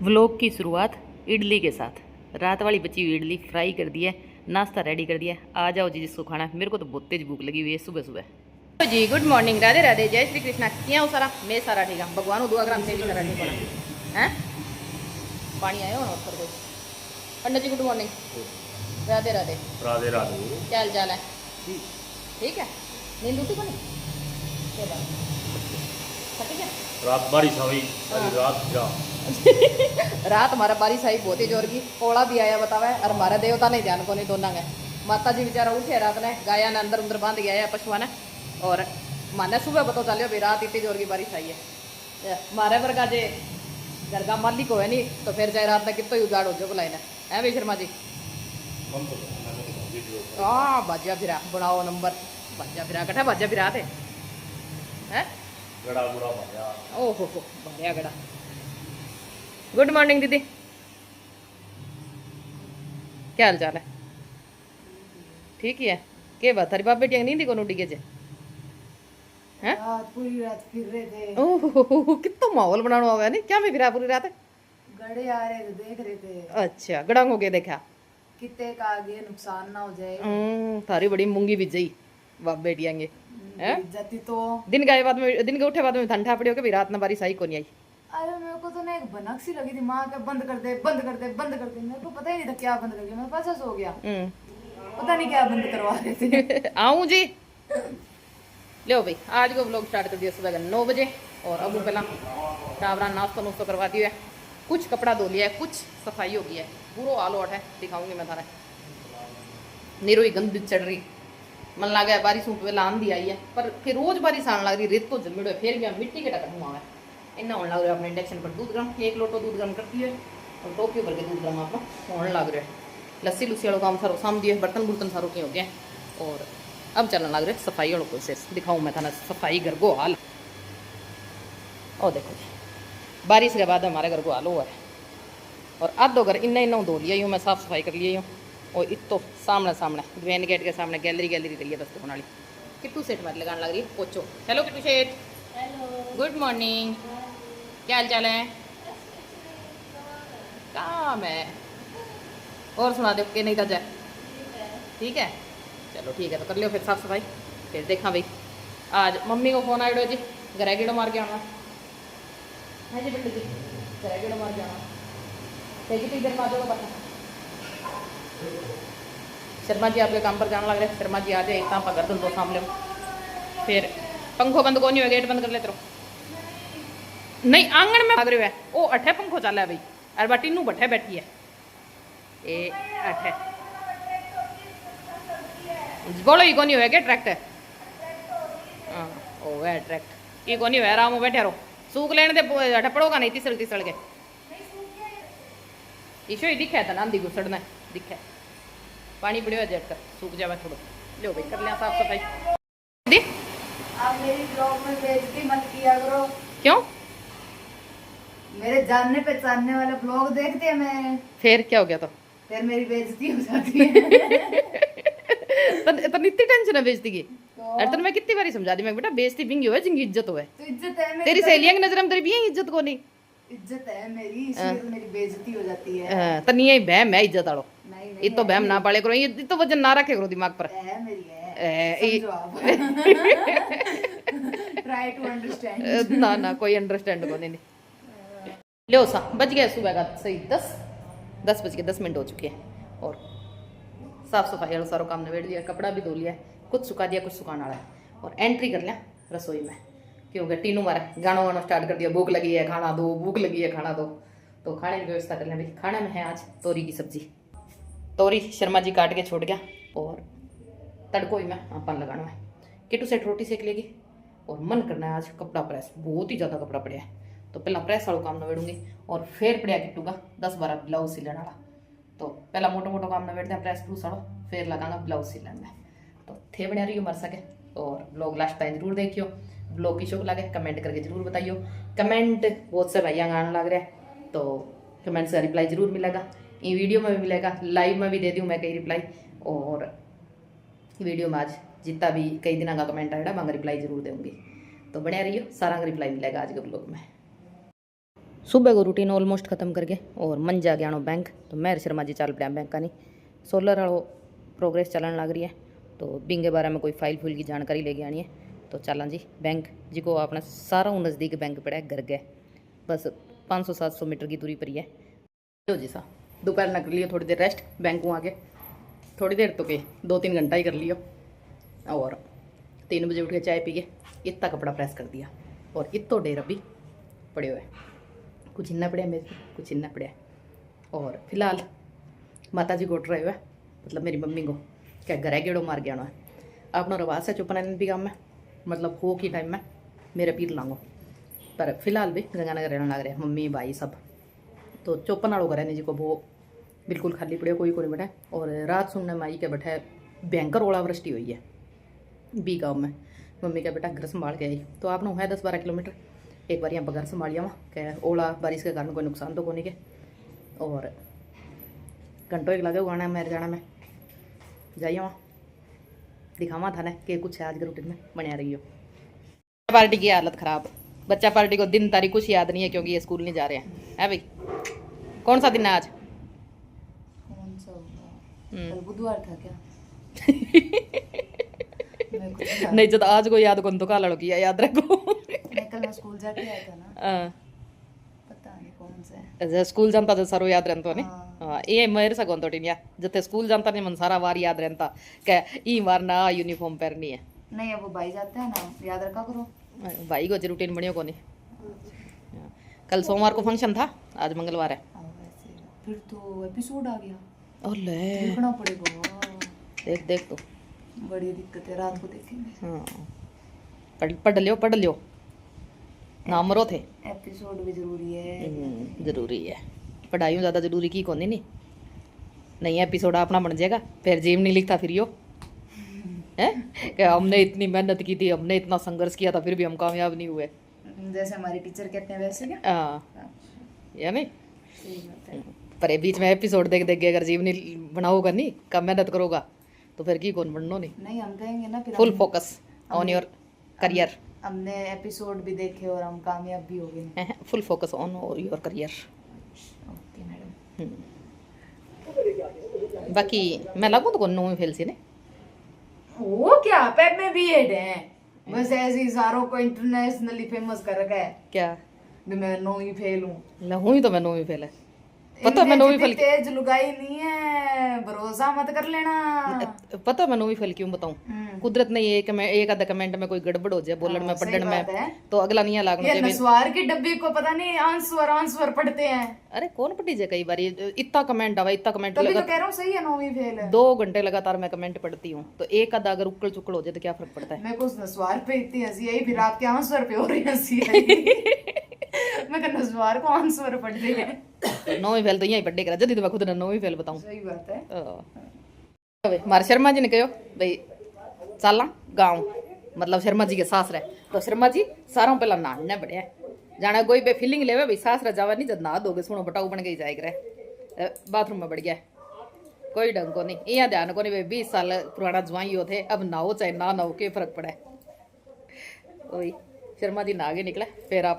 Vlog की शुरुआत इडली के साथ। रात वाली बची हुई इडली फ्राई कर दी है, नाश्ता रेडी कर दिया। आ जाओ जी जिसको खाना है। मेरे को तो बहुत तेज भूख लगी हुई है सुबह सुबह। जी गुड मॉर्निंग, राधे राधे, जय श्री कृष्णा। क्या हो सारा मैं सारा ठीक है, भगवान दुआ ग्राम से भी सारा ठीक होना है। पानी आया हो ना ऊपर कोई। पंडित जी गुड मॉर्निंग, राधे राधे। राधे राधे। क्या हाल चाल है? ठीक है। नींद उठी को नहीं? ठीक है। रात बारिश हुई, सारी रात गिरा। रात हमारा बारिश आई बहुत ही जोर की, कोड़ा भी आया बतावा है। और हमारा देवता ने ध्यान को नहीं दोना है। माता जी बेचारा उठे रात ने, गाया ने अंदर उंदर बांध गया है पशुआ ने। और माने सुबह पता चलियो भाई रात इतनी जोर की बारिश आई है। हमारे वर्गा जे घर का मालिक हो है नहीं तो फिर चाहे रात में कितना ही उजाड़ हो जो बुलाई ने है भाई शर्मा जी। हाँ बाजा फिरा बनाओ नंबर, बाजा फिरा कटा बाजा फिरा थे हैं गड़ा बुरा भया। ओहो हो बढ़िया गड़ा। गुड मॉर्निंग दीदी, क्या हाल चाल है? ठीक ही है। के बात थारी बाप बेटियां नींद को उठी जे हैं? पूरी रात फिर रहे थे। ओहो कितना माहौल बनाना हुआ है नहीं क्या? मैं फिरा पूरी रात गड़े आ रहे थे, देख रहे थे अच्छा गड़ांग हो गए देखा कितने का आगे नुकसान ना हो जाए। थारी बड़ी मूंगी बीज गई बाप बेटियां के हैं। जाती तो दिन के उठे बाद में ठंडा पड़ी हो के रात ना बारिश आई को नहीं आई। अरे मेरे को तो ना एक भनक सी लगी थी, माँ के बंद कर दे बंद कर दे बंद कर दे। मेरे को पता ही नहीं था क्या बंद कर दिया, मेरे पास ऐसा हो गया। पता नहीं क्या बंद करवा रहे थे। आऊं जी लो भाई, आज को व्लॉग स्टार्ट कर दिया सुबह 9 बजे। और अब पहला टावरा नाश्ता नुश्ता करवा दिया है, कुछ कपड़ा धो लिया है, कुछ सफाई हो गई है। पूरा आलो अठ है, दिखाऊंगी मैं थारा। नीरो ही गंद चढ़ रही, मन लगा है बारिश पहला आंधी आई है पर फिर रोज बारिश आने लग रही। रेत तो जमीड़ो है फिर भी मिट्टी के टक्कर हुआ है। इन्ना होने लग रहा है अपने इंडक्शन पर दूध गर्म, 1 लोटो दूध गर्म करती है और टोपियों भर के दूध गर्म आप होने लग रहा है। लस्सी लुस्सी वालों काम सारो साम दिए, बर्तन बुर्तन सारों के हो गए। और अब चलने लग रहे सफाई वालों को से दिखाऊँ मैं था सफाई घर को हाल। और देखो जी बारिश के बाद हमारे घर को हाल हुआ है। और आधो घर इन्ना इन्ना धो लिया यूँ, मैं साफ़ सफाई कर लिया यूँ। और इत तो सामने सामने मेन गेट के सामने गैलरी रही है बस धोने वाली। किट्टू सेठ मत लगाने लग रही है पोचो। हेलो किट्टू सेठ, गुड मॉर्निंग, क्या हाल चाल है? काम है और सुना दो कि नहीं था जाए ठीक है। चलो ठीक है तो कर लियो फिर साफ सफाई। फिर देखा भाई आज मम्मी को फोन आयो जी, घर गेड़ो मार के आना है जी। बिल्डू जी घर गेड़ो मार के आना कितनी देर में आ जाओगे पता। शर्मा जी आपके काम पर जाने लग रहे, शर्मा जी आ जाए इतना पकड़ दो सामने। फिर पंखो बंद को नहीं हुआ, गेट बंद कर लेते रहो। नहीं आंगन में भाग रहे है ओ अठे पंखो चल है भाई। अरे बटी नू बठे बैठी है ए अठे बोलो ही कोनी हुआ क्या ट्रैक्टर? हाँ ओ है ट्रैक्ट ये कोनी हुआ, आराम बैठे रहो। सूख लेने दे अठे पड़ोगा नहीं तीसड़ तीसड़ के ईशो ही दिखे था नांदी घुसड़ना दिखे। पानी पड़े जेट कर सूख जावे थोड़ा। लो भाई कर लिया साफ सफाई। दी आप मेरी ब्लॉग में बेइज्जती मत किया करो। क्यों? मेरे जानने पहचानने वाले ब्लॉग देखते हैं मैं। फिर क्या हो गया? तो फिर मेरी बेइज्जती हो जाती है। तो इतनी टेंशन है बेइज्जती की? अरे तो मैं कितनी बारी समझा दी मैं बेटा बेइज्जती बिंगी हो जिंगी इज्जत हो। तो इज्जत है मेरी, तेरी सहेलियां की नजर में तेरी भी इज्जत को नहीं। इज्जत है मेरी, इसलिए तो मेरी बेइज्जती हो जाती है। तो नहीं बहम मैं इज्जत आड़ो नहीं ये तो बहम ना पाले करो, ये तो वजन ना रखे करो दिमाग पर। है मेरी है, समझो आप। Try to understand. ना ना कोई अंडरस्टैंड को नहीं। लो सा बज गया सुबह का सही 10 बज के 10 मिनट हो चुके हैं। और साफ सफाई वाला सारा काम निबेड़ लिया, कपड़ा भी धो लिया, कुछ सुखा दिया कुछ सुखाने वाला है। और एंट्री कर लिया रसोई में क्योंकि टीनू मारा गाना वाना स्टार्ट कर दिया, भूख लगी है खाना दो, भूख लगी है खाना दो। तो खाने की व्यवस्था कर लिया भाई। खाने में है आज तोरी की सब्जी। तोरी शर्मा जी काट के छोड़ गया और तड़को ही में अपन लगाना है। किटू सेठ रोटी सेक लेगी और मन करना है आज कपड़ा प्रेस, बहुत ही ज़्यादा कपड़ा पड़ा है। तो पहला प्रेस वालों काम नवेड़ूंगी और फिर पड़िया किट्टू का 10-12 ब्लाउज सिलने वाला। तो पहला मोटो मोटो काम नवेड़ते हैं प्रेस प्रूस वालों, फिर लगाना ब्लाउज सिलने में। तो थे बना रही हो मर सके। और ब्लॉग लास्ट टाइम जरूर देखियो, ब्लॉग की शौक लगे कमेंट करके जरूर बताइयो। कमेंट बहुत से भैया आने लग रहा है तो कमेंट से रिप्लाई जरूर मिलेगा। ये वीडियो में भी मिलेगा, लाइव में भी दे दूँ मैं कई रिप्लाई। और वीडियो में आज जितना भी कई दिन का कमेंट आएगा मैं रिप्लाई जरूर दूँगी। तो बने रहियो, सारा रिप्लाई मिलेगा आज के ब्लॉग में। सुबह को रूटीन ऑलमोस्ट खत्म करके और मन जा गया बैंक। तो मैं शर्मा जी चल पड़ा बैंक का नहीं सोलर वालों प्रोग्रेस चलन लग रही है। तो बिंग के बारे में कोई फाइल फूल की जानकारी लेके आनी है। तो चला जी बैंक जी को अपना सारा नज़दीक बैंक पड़ा है, घर गए बस 500-700 मीटर की दूरी पर ही है। लो जी सा दोपहर न कर लियो थोड़ी देर रेस्ट, बैंक को आके थोड़ी देर तो के 2-3 घंटा ही कर लियो। और 3 बजे उठ के चाय पी के इतना कपड़ा प्रेस कर दिया और इतो डेर अभी पड़े हुए, कुछ इन्ना पड़े मेरे कुछ इन्ना पड़े। और फिलहाल माता जी को उठ रहे हुए, मतलब मेरी मम्मी को क्या घर गेड़ो मार गया है। आपनो रवाज है चुपना भी काम में, मतलब हो की टाइम में मेरे पीर लांगो, पर फिलहाल भी गंगानगर रहने लग रहे मम्मी भाई सब। तो चौपन वालों का रहने जी को वो बिल्कुल खाली पड़े, कोई नहीं बैठा। और रात सुनने माई के बैठे भयंकर ओलावृष्टि हुई है बी गाँव में। मम्मी का बेटा घर संभाल के आई, तो आपने है 10-12 किलोमीटर एक बार यहाँ पर घर संभालिया वहाँ क्या ओला बारिश के कारण कोई नुकसान तो कोनी के। और घंटों एक लगे उगाना मेरे जाना में जाइए वहाँ दिखावा था ना कि कुछ है आज के रूटीन में बनिया रही हो। पार्टी की हालत ख़राब, बच्चा पार्टी को दिन तारीख कुछ याद नहीं है क्योंकि ये स्कूल नहीं जा रहे हैं। है भाई कौन सा दिन है आज? कौन सा होगा? कल बुधवार था क्या? मैं कुछ याद- नहीं जब आज को याद कौन तो का लड़की है याद रखो। मैं कल स्कूल जाके आया था ना, हाँ, पता नहीं कौन सा है। अच्छा, स्कूल जानता जो सारो याद रहता नहीं। हाँ। हाँ ये मेरे से कौन तो टिनिया जते स्कूल जानता नहीं मन सारा वार याद रहता क्या ई बार ना यूनिफॉर्म पहननी है। नहीं अब वो भाई जाते हैं ना, याद रखा करो। भाई को रूटीन बनियो को नहीं। कल सोमवार को फंक्शन था, आज मंगलवार है। वैसे फिर तो एपिसोड आ गया, ओले देखना पड़ेगा। देख देख तो बड़ी दिक्कत है, रात को देखेंगे। हाँ पढ़ लियो नाम मरो थे। एपिसोड भी जरूरी है। जरूरी है, पढ़ाई ज़्यादा जरूरी की कौन नहीं। नहीं एपिसोड अपना बन जाएगा फिर जीव नहीं लिखता फिर यो है कि हमने इतनी मेहनत की थी, हमने इतना संघर्ष किया था फिर भी हम कामयाब नहीं हुए। जैसे हमारे टीचर कहते हैं वैसे क्या? हाँ या नहीं। सही बात है। पर ये बीच में एपिसोड देख देख के अगर जीव नहीं बनाओगा नहीं कम मेहनत करोगा तो फिर की कौन बननो नहीं। नहीं हम कहेंगे ना फिर full focus on your career. हमने एपिसोड भी देखे और हम कामयाब भी हो गए। Full focus on your career. Okay madam. बाकी मैं लगू तो कौन नो फेल सी ने वो क्या पेप में भी एड है, बस ऐसे ही सारों को इंटरनेशनली फेमस कर रखा है क्या कि मैं नो ही फेल हूँ। लहू ही तो मैं नो ही फेल है पता मैं नौवीं फेल तेज लुगाई नहीं है, भरोसा मत कर लेना। पता मैं नौवीं फेल क्यों बताऊं? कुदरत ने एक आधा कमेंट में कोई गड़बड़ हो जाए बोलने में पढ़ने में तो अगला नहीं लागना ये चाहिए। नस्वार की डब्बी को पता नहीं आंसर पढ़ते हैं। अरे कौन पढ़ी जाए कई बार इतना कमेंट आवा इतना कमेंट तभी तो कह रहा हूँ सही है, नौवीं फेल है। 2 घंटे लगातार मैं कमेंट पढ़ती हूँ तो एक आधा अगर उकड़ चुकड़ हो जाए तो क्या फर्क पड़ता है। मेरे को उस नस्वार पे इतनी हंसी आई, फिर आपके आंसर पे हो रही हंसी आई। मैं कहा नस्वार को आंसर पढ़ते हैं। 9वीं फेल तो यही पढ़े करा जल्दी तो मैं खुद 9वीं फेल बताऊं। सही बात है। मारे शर्मा जी ने कहो भाई चला गाँव, मतलब शर्मा जी के सास रहे तो शर्मा जी सारों पहला नहाने बढ़िया जाना कोई बे फीलिंग लेवे भाई सास रह जावा नहीं जब नहा दोगे सुनो बटाऊ बन गई जाएगा बाथरूम में बढ़ गया कोई ढंग को नहीं। यहाँ ध्यान को नहीं भाई 20 साल पुराना जवाई हो थे अब नहाओ चाहे ना नहाओ के फर्क पड़ा है। वही शर्मा जी नहा के निकले फिर आप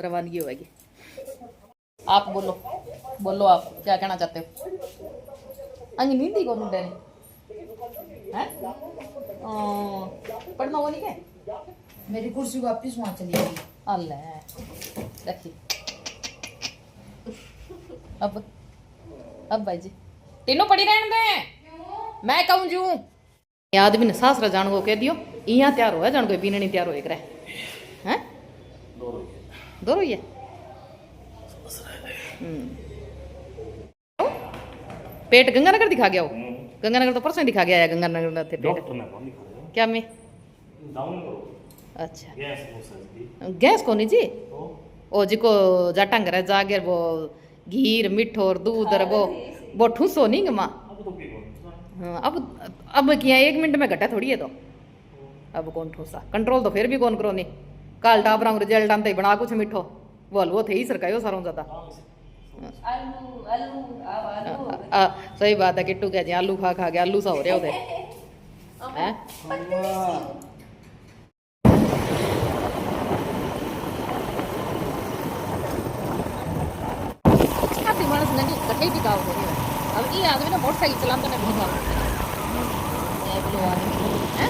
रवानगी होगी। आप बोलो आप क्या कहना चाहते हो? अंग नींदी को मुंडे ने हैं पढ़ना वो नहीं क्या? मेरी कुर्सी वापिस वहां चली गई। अल्लाह रखी अब भाई जी तीनों पड़ी रहने दे मैं कहूँ जू आदमी ने सासरा जान को कह दियो यहाँ तैयार हो जान कोई पीने नहीं तैयार हो एक हैं दो रही है। पेट गंगानगर दिखा गया हो? गंगानगर तो परसों ही दिखा गया है। गंगानगर थे पेट डॉक्टर ने कौन दिखा रहा क्या में? डाउन करो अच्छा गैस हो सकती गैस कोनी जी तो ओ जिको जाटंग रह जागर वो घीर मिठो और दूध और वो ठूसो नहीं माँ। अब तो की कौन हाँ अब किया 1 मिनट में घटा थोड़ी है तो अब कौन ठूसा कंट्रोल तो फिर भी कौन करो नहीं काल टाबरा रिजल्ट आते ही बना कुछ मिठो वो हलवो थे ही सरकायो सारों ज्यादा। सही बात है किट्टू कह जी आलू खा के आलू सा हो रहे होते हैं। मानस नहीं कठे भी गाँव हो रही है। अब ये आदमी ना मोटरसाइकिल चलाते ना बहुत आदमी है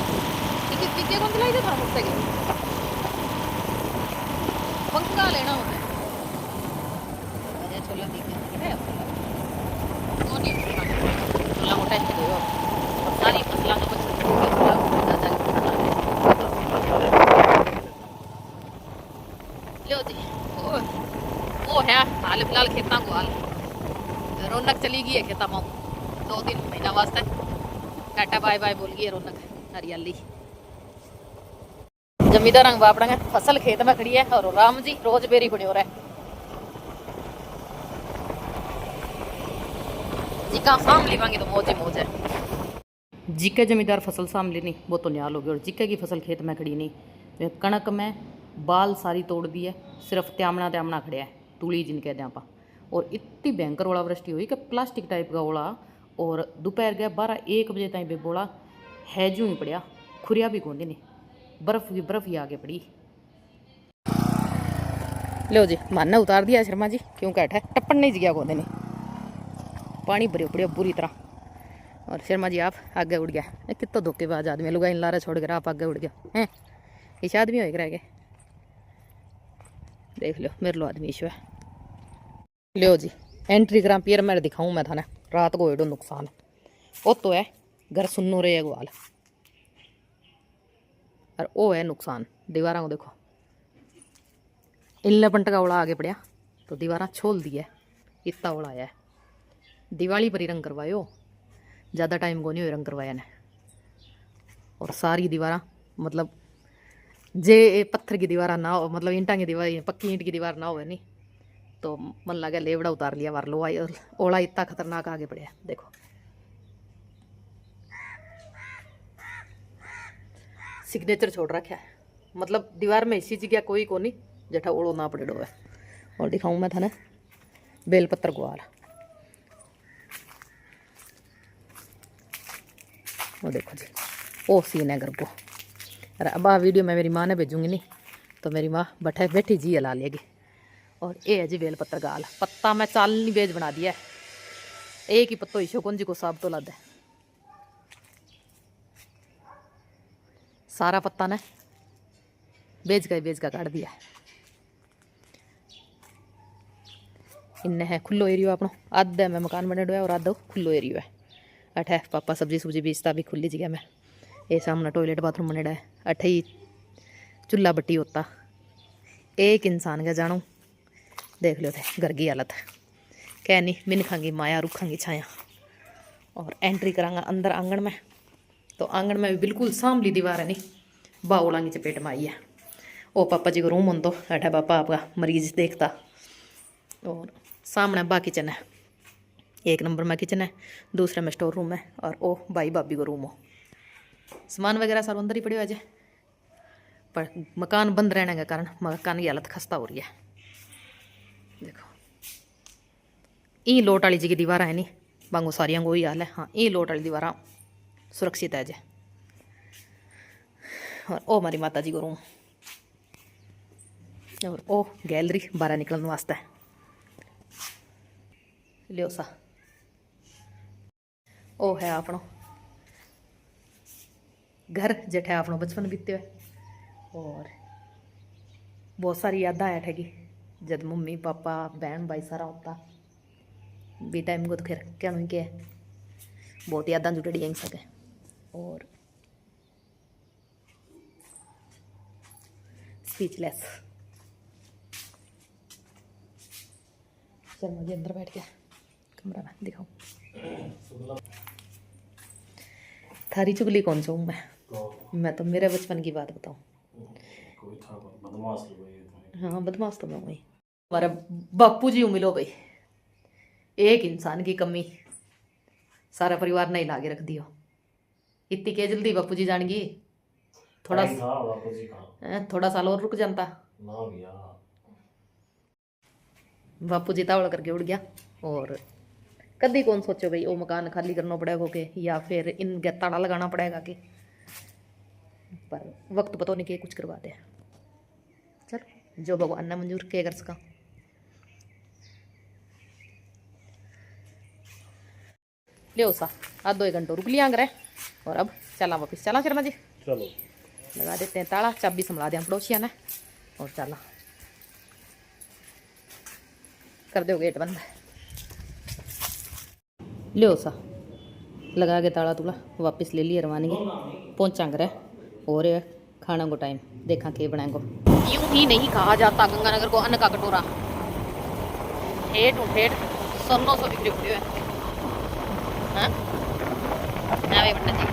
टिके कौन चलाई था मोटरसाइकिल पंखा लेना होता है छोला छोला मोटा और सारी फसलों का लो जी वो है हाल फिलहाल खेतों को हाल रौनक चली गई है खेता में 2-3 महीना वास्ते टाटा बाय बाय बोल गई है रौनक हरियाली जमींदार रंग बापड़ा फसल खेत में खड़ी है और राम जी रोज बेरी पड़े हो रहा है जिका साम लेवांगे तो मौज ही मौज है। जिके जमींदार फसल साम लेनी वो तो न्याल हो गई और जिके की फसल खेत में खड़ी नहीं कणक में बाल सारी तोड़ दी है सिर्फ त्यामना त्यामना खड़े है तूड़ी जिनके दें आप और इतनी भयंकर ओलावृष्टि हुई कि प्लास्टिक टाइप का ओला और दोपहर गया 12-1 बजे तक बेबोला है जू ही पड़िया खुरिया भी कौन नहीं बर्फ ही आगे पड़ी। लो जी माना उतार दिया शर्मा जी क्यों कैठ है टप्पन नहीं जिया कौन नहीं पानी भरे पड़े बुरी तरह और शर्मा जी आप आगे उड़ गया कितना धोखेबाज आदमी लुगा इन लारा छोड़ कर आप आगे उड़ गया हैं इस आदमी हो रह गए देख लो मेरे लो आदमी ईशो है। लो जी एंट्री करा पियर मेरे दिखाऊं मैं थाने रात को एडो नुकसान वो तो है घर सुनो रहे ग्वाल और वो है नुकसान दीवारा को देखो इल्ला पंट का ओला आगे पड़िया तो दीवारा छोल दी है इतना ओला आया है दिवाली पर ही रंग करवायो ज़्यादा टाइम को नहीं हो रंग करवाया ने और सारी दीवारा मतलब जे पत्थर की दीवार ना हो मतलब ईंटा की दीवार पक्की ईंट की दीवार ना हो नहीं तो मन लगा लेवड़ा उतार लिया वार लो ओला इतना खतरनाक आगे पड़े देखो सिग्नेचर छोड़ रखा है मतलब दीवार में इसी जगह कोई को नहीं जठा ओड़ो ना पड़े है और दिखाऊं मैं थाने बेलपत्र ग्वाल वो देखो जी ओ सीन है घर को अरे अब आ वीडियो मैं मेरी माँ ने भेजूंगी नहीं तो मेरी माँ बैठी जी हिला लेगी और ये है जी बेलपत्र गाल पत्ता मैं चालनी बेज बना दिया है एक ही पत्तो ईशो कौन जी को साब तो लद है सारा पत्ता ने बेच का काट दिया है इन्हें है खुलो एरियो अपनो आधा में मकान बने है और आधा खुलो एरियो है अठे पापा सब्जी सुब्जी बेचता भी खुली जगह में ये सामने टॉयलेट बाथरूम बनेड़ा है अठे ही चूल्हा बट्टी होता एक इंसान का जानो देख लो थे घर की हालत कह नहीं मिनखांगी माया रुखांगी छाया और एंट्री करांगा अंदर आंगन में तो आंगन में भी बिल्कुल सामली दीवार है नहीं बाउला की चपेट में आई है ओ पापा जी को रूम हो तो अठा पापा आपका मरीज देखता और सामने बा किचन है 1 नंबर में किचन है दूसरे में स्टोर रूम है और ओ भाई भाभी को रूम हो सामान वगैरह सारा अंदर ही पड़े हुए पर मकान बंद रहने के कारण मकान की हालत खस्ता हो रही है देखो ई लोट वाली जी की दीवार है नहीं बांगो सारिया को ही हाल है हाँ ई लोट वाली दीवार सुरक्षित है जे और ओ हमारी माता जी को रूम और ओ गैलरी बाहर निकलने वास्ते लियो सा ओ है अपनो घर जेठे अपनो बचपन बीते हुए और बहुत सारी यादा है ठगी जब मम्मी पापा बहन भाई सारा होता बी टाइम को तो खैर क्या नहीं क्या बहुत यादा जुड़ी यहीं सके और स्पीचलेस शर्मा जी अंदर बैठ गया कमरा में दिखाऊं थारी चुगली कौन सा हूँ मैं तो मेरे बचपन की बात बताऊं कोई था बदमाश लोग ये तो हाँ बदमाश तो मैं वही हमारे बापू जी मिलो भाई एक इंसान की कमी सारा परिवार नहीं लागे रख दियो इतनी क्या जल्दी बापू जी जान गई थोड़ा था बापू जी का थोड़ा साल और रुक जाता ना भैया बापू जी तावड़ करके उड़ गया और कभी कौन सोचो भाई वो मकान खाली करना पड़ेगा के या फिर इन ताड़ा लगाना पड़ेगा कि पर वक्त पता नहीं कि कुछ करवा दे चल जो भगवान ने मंजूर के कर सका लियो सा आध 2 घंटों रुक लिया करे और अब चला वापिस। चला शर्मा जी, चलो लगा देते हैं ताला, चाबी संभला दें पड़ोसिया ने और चला कर दो गेट बंद। लियो सा लगा के ताला तुला वापस ले लिया रवानगी पहुंचा करे। और खाना को टाइम देखा के बनाएंगो। यूं ही नहीं कहा जाता गंगानगर को अन्न का कटोरा। हेठ उठेठ सोनो सो बिक्री हुई है। हाँ भाई पंडित जी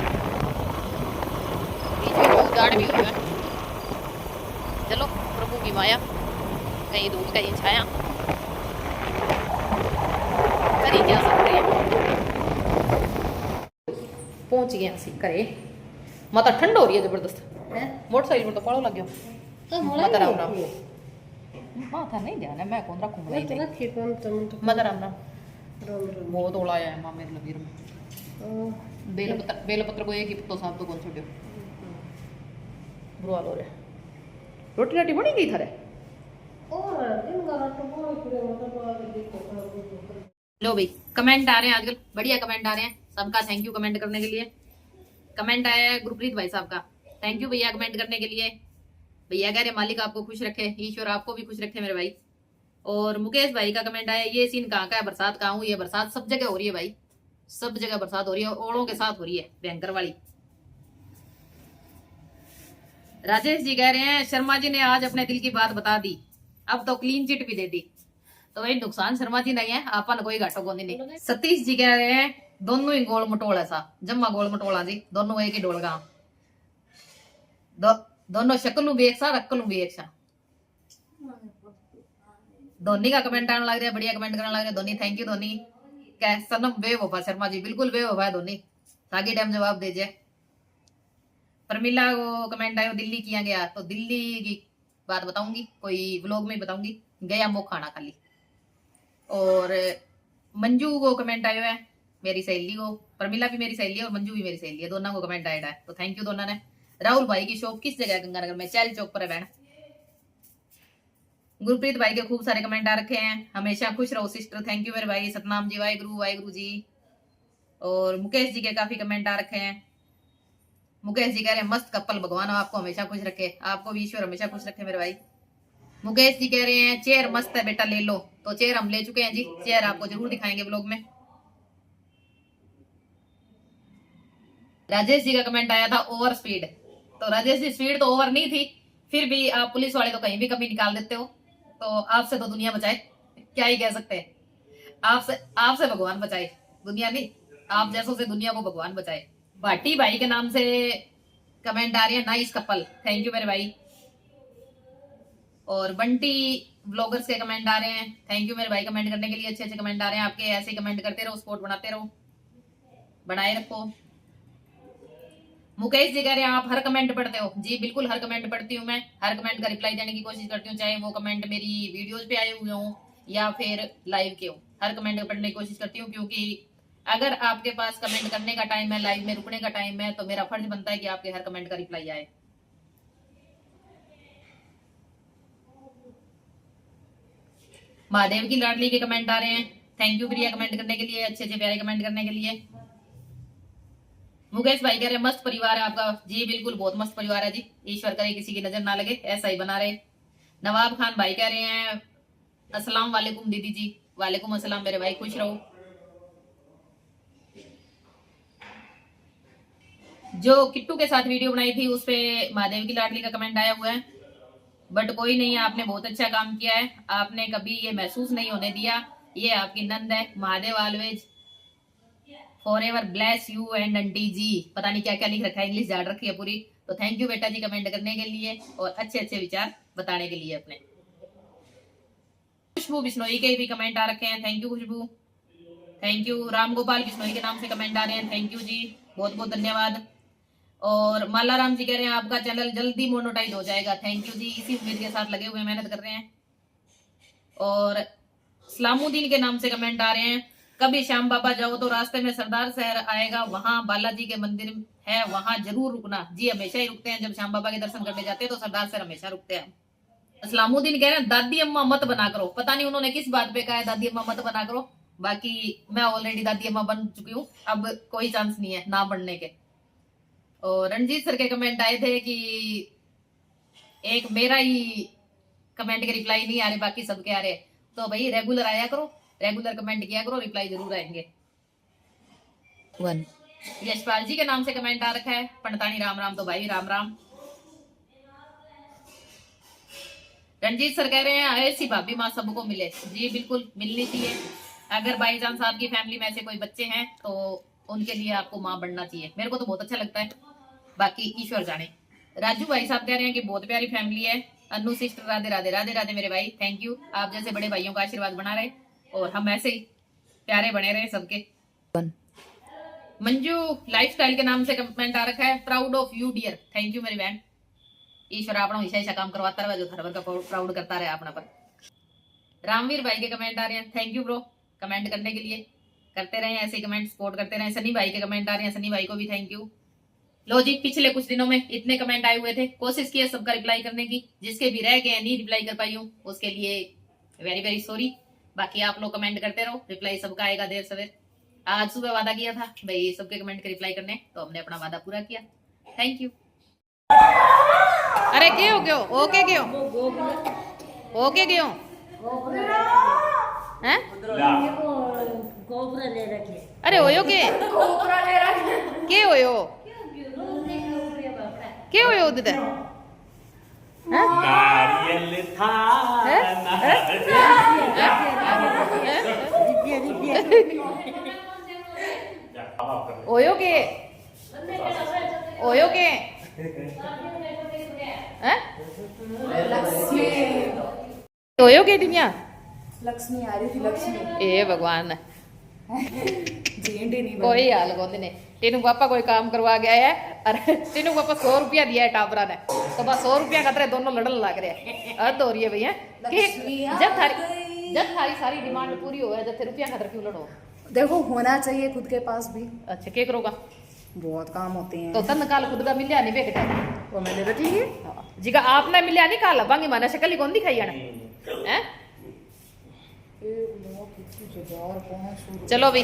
बीच में उजाड़ भी हुई है। चलो प्रभु की माया, कहीं धूप कहीं छाया, करी क्या सकते हैं। पहुंच गए ਅਸੀਂ ਘਰੇ। माता ठंड हो रही है जबरदस्त। मोटरसाइकिल पर तो पालो लग गयो। माता राम राम। माथा नहीं ध्यान है, मैं कौन रखूं मलाई नहीं। माता राम राम। बहुत ओला आया है मां मेरे लबीर में। बेलपत्र को एक ही पत्तो साहब तो कौन छोड़ियो। बुरा हो रहा। रोटी राटी बनी गई थारे? लो भाई कमेंट आ रहे हैं आजकल, बढ़िया कमेंट आ रहे हैं। सबका थैंक यू कमेंट करने के लिए। कमेंट आया है गुरप्रीत भाई साहब का, थैंक यू भैया कमेंट करने के लिए। भैया कह रहे मालिक आपको खुश रखे, ईश्वर आपको भी खुश रखे मेरे भाई। और मुकेश भाई का कमेंट आया, ये सीन कहाँ का है, बरसात कहाँ हुई है? बरसात सब जगह हो रही है भाई, सब जगह बरसात हो रही है, ओलों के साथ हो रही है भयंकर वाली। राजेश जी कह रहे हैं शर्मा जी ने आज अपने दिल की बात बता दी, अब तो क्लीन चिट भी दे दी। तो भाई नुकसान शर्मा जी नहीं है, आपन कोई घाटो को नहीं। सतीश जी कह रहे हैं दोनों ही गोल मटोल है सा, जम्मा गोल मटोला जी, दोनों एक ही डोलगा। दोनों शक्लू भी एक सा, रक्कलू भी एक सा। धोनी का कमेंट आने लग रहा है, बढ़िया कमेंट करने लग रहे हैं। Dhoni thank you Dhoni. क्या सनम बेवफा शर्मा जी, बिल्कुल बेवफा है धोनी, ताकि टाइम जवाब दीजिए। परमिला को कमेंट आयो दिल्ली किया गया, तो दिल्ली की बात बताऊंगी, कोई व्लॉग में बताऊंगी। गया मो खाना खाली। और मंजू को कमेंट आयो है, मेरी सहेली को। परमिला भी मेरी सहेली है और मंजू भी मेरी सहेली है, दोनों को कमेंट आया है, तो थैंक यू दोनों ने। राहुल भाई की शॉप किस जगह है? गंगानगर में, चैल चौक पर है बहन। गुरप्रीत भाई के खूब सारे कमेंट आ रखे हैं, हमेशा खुश रहो सिस्टर, थैंक यू मेरे भाई। सतनाम जी वाहिगुरु वाहिगुरु जी। और मुकेश जी के काफी कमेंट आ रखे हैं। मुकेश जी कह रहे हैं मस्त कपल, भगवान आपको हमेशा खुश रखे, आपको भी ईश्वर हमेशा खुश रखे मेरे भाई। मुकेश जी कह रहे हैं चेयर मस्त है बेटा ले लो, तो चेयर हम ले चुके हैं जी, चेयर आपको जरूर दिखाएंगे ब्लॉग में। राजेश जी का कमेंट आया था ओवर स्पीड, तो राजेश जी स्पीड तो ओवर नहीं थी, फिर भी आप पुलिस वाले तो कहीं भी कमी निकाल देते हो, तो आपसे तो दुनिया बचाए, क्या ही कह सकते हैं। आपसे भगवान बचाए, दुनिया नहीं, आप जैसों से दुनिया को भगवान बचाए। भाटी भाई के नाम से कमेंट आ रही है नाइस कपल, थैंक यू मेरे भाई। और बंटी ब्लॉगर्स के कमेंट आ रहे हैं, थैंक यू मेरे भाई कमेंट करने के लिए, अच्छे अच्छे कमेंट आ रहे हैं आपके, ऐसे कमेंट करते रहो, स्पोर्ट बनाते रहो, बनाए रखो। मुकेश जी कह रहे हैं आप हर कमेंट पढ़ते हो? जी बिल्कुल हर कमेंट पढ़ती हूँ मैं, हर कमेंट का रिप्लाई देने की कोशिश करती हूँ, चाहे वो कमेंट मेरी वीडियोज पे आए हुए हों या फिर लाइव के हो, हर कमेंट पढ़ने की कोशिश करती हूँ। क्योंकि अगर आपके पास कमेंट करने का टाइम है, लाइव में रुकने का टाइम है, तो मेरा फर्ज बनता है कि आपके हर कमेंट का रिप्लाई आए। महादेव की लाडली के कमेंट आ रहे हैं, थैंक यू प्रिया कमेंट करने के लिए, अच्छे अच्छे प्यारे कमेंट करने के लिए। मुकेश भाई कह रहे हैं मस्त परिवार है आपका, जी बिल्कुल बहुत मस्त परिवार है जी, ईश्वर करे किसी की नजर ना लगे, ऐसा ही बना रहे। नवाब खान भाई कह रहे हैं अस्सलाम वालेकुम दीदी जी। वालेकुम अस्सलाम मेरे भाई, खुश रहो। जो किट्टू के साथ वीडियो बनाई थी उस पे महादेव की लाडली का कमेंट आया हुआ है, बट कोई नहीं, आपने बहुत अच्छा काम किया है, आपने कभी ये महसूस नहीं होने दिया, ये आपकी नंद है। Mahadev always forever bless you and aunty ji, पता नहीं क्या क्या लिख रखा है, इंग्लिश झाड़ रखी है पूरी, तो थैंक यू बेटा जी कमेंट करने के लिए और अच्छे अच्छे विचार बताने के लिए अपने। खुशबू बिश्नोई के भी कमेंट आ रखे हैं, thank you Khushboo, thank you. Ram Gopal Bishnoi के नाम से कमेंट आ रहे हैं, थैंक यू जी, बहुत बहुत धन्यवाद। और मालाराम जी कह रहे हैं आपका चैनल जल्दी मोनेटाइज हो जाएगा, थैंक यू जी, इसी उम्मीद के साथ लगे हुए मेहनत कर रहे हैं। और सलामुद्दीन के नाम से कमेंट आ रहे हैं, कभी श्याम बाबा जाओ तो रास्ते में सरदार शहर आएगा, वहां बालाजी के मंदिर है, वहां जरूर रुकना। जी हमेशा ही रुकते हैं, जब श्याम बाबा के दर्शन करने जाते हैं तो सरदार शहर हमेशा रुकते हैं। सलामुद्दीन कह रहे हैं दादी अम्मा मत बना करो, पता नहीं उन्होंने किस बात पे कहा है दादी अम्मा मत बना करो, बाकी मैं ऑलरेडी दादी अम्मा बन चुकी हूँ, अब कोई चांस नहीं है ना बनने के। और रणजीत सर के कमेंट आए थे कि एक मेरा ही कमेंट के रिप्लाई नहीं आ रहे, बाकी सबके आ रहे। तो भाई रेगुलर आया करो, रेगुलर कमेंट किया करो, रिप्लाई जरूर आएंगे। यशपाल जी के नाम से कमेंट आ रखा है, पंडतानी राम राम। तो भाई राम राम। रणजीत सर कह रहे हैं ऐसी भाभी माँ सबको मिले। जी बिल्कुल मिलनी चाहिए। अगर बाई चांस आपकी फैमिली में ऐसे कोई बच्चे हैं तो उनके लिए आपको माँ बनना चाहिए। मेरे को तो बहुत अच्छा लगता है, बाकी ईश्वर जाने। राजू भाई साहब कह रहे हैं कि बहुत प्यारी फैमिली है। अनु सिस्टर राधे राधे राधे राधे मेरे भाई, थैंक यू। आप जैसे बड़े भाइयों का आशीर्वाद बना रहे और हम ऐसे ही प्यारे बने रहे सबके। मंजू लाइफस्टाइल के नाम से कमेंट आ रखा है, proud of you dear. Thank you मेरी बहन। ईश्वर अपना हमेशा ऐसा काम करवाता रहे जो घर भर का प्राउड करता रहे अपना पर। रामवीर भाई के कमेंट आ रहे हैं, थैंक यू ब्रो कमेंट करने के लिए। करते रहे ऐसे कमेंट, सपोर्ट करते रहे। सनी भाई के कमेंट आ रहे हैं, सनी भाई को भी थैंक यू। लो जी, पिछले कुछ दिनों में इतने कमेंट आए हुए थे, कोशिश की है सबका रिप्लाई करने की। जिसके भी रह गए नहीं रिप्लाई कर पाई हूँ उसके लिए वेरी वेरी सॉरी। बाकी आप लोग कमेंट करते रहो, रिप्लाई सबका आएगा देर सवेर। आज सुबह वादा किया था भाई सबके कमेंट के रिप्लाई करने, तो हमने अपना वादा पूरा किया। Thank you. अरे क्यों क्यों ओके क्यों ओके क्यों हैं? अरे होयो के होयो के होयो उधर नारियल था होयो के हैं? होयो के दुनिया लक्ष्मी आ रही थी, लक्ष्मी। ए भगवान झेंडे नहीं कोई हाल कोई नहीं। तेनू पापा कोई काम करवा गया है, अरे तेनू पापा 100 रुपया दिया है टापरा ने, तो बस 100 रुपया खतरे दोनों लड़न लग रहे हैं। हद हो रही है भैया कि जब थारी सारी डिमांड पूरी हो है, जब रुपया खतरे क्यों लड़ो? देखो होना चाहिए खुद के पास भी। अच्छा क्या करोगा? बहुत काम होते हैं। तो तन काल खुद का मिलिया नहीं बेटा वो मैंने रखी है जी का आपने मिलिया नहीं काल बांगी माना शक्ल ही कौन दिखाई है? चलो भाई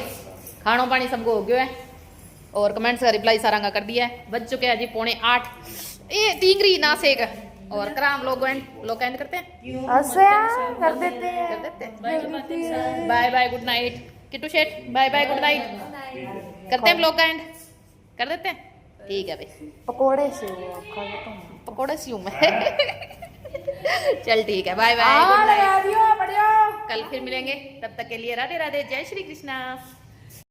खानो पानी सबको हो गया है और कमेंट्स का रिप्लाई सारा कर दिया है। बज चुके हैं जी 7:45। ये तींगरी ना सेक और कराम लोग एंड करते हैं, कर देते हैं। Bye bye good night Kittu Shet, bye bye good night. करते हैं लोग एंड कर देते हैं, ठीक है भाई। पकोड़े से पकोड़े सी हूँ मैं चल ठीक है, बाय बाय गुड नाइट। कल फिर मिलेंगे, तब तक के लिए राधे राधे, जय श्री कृष्णा।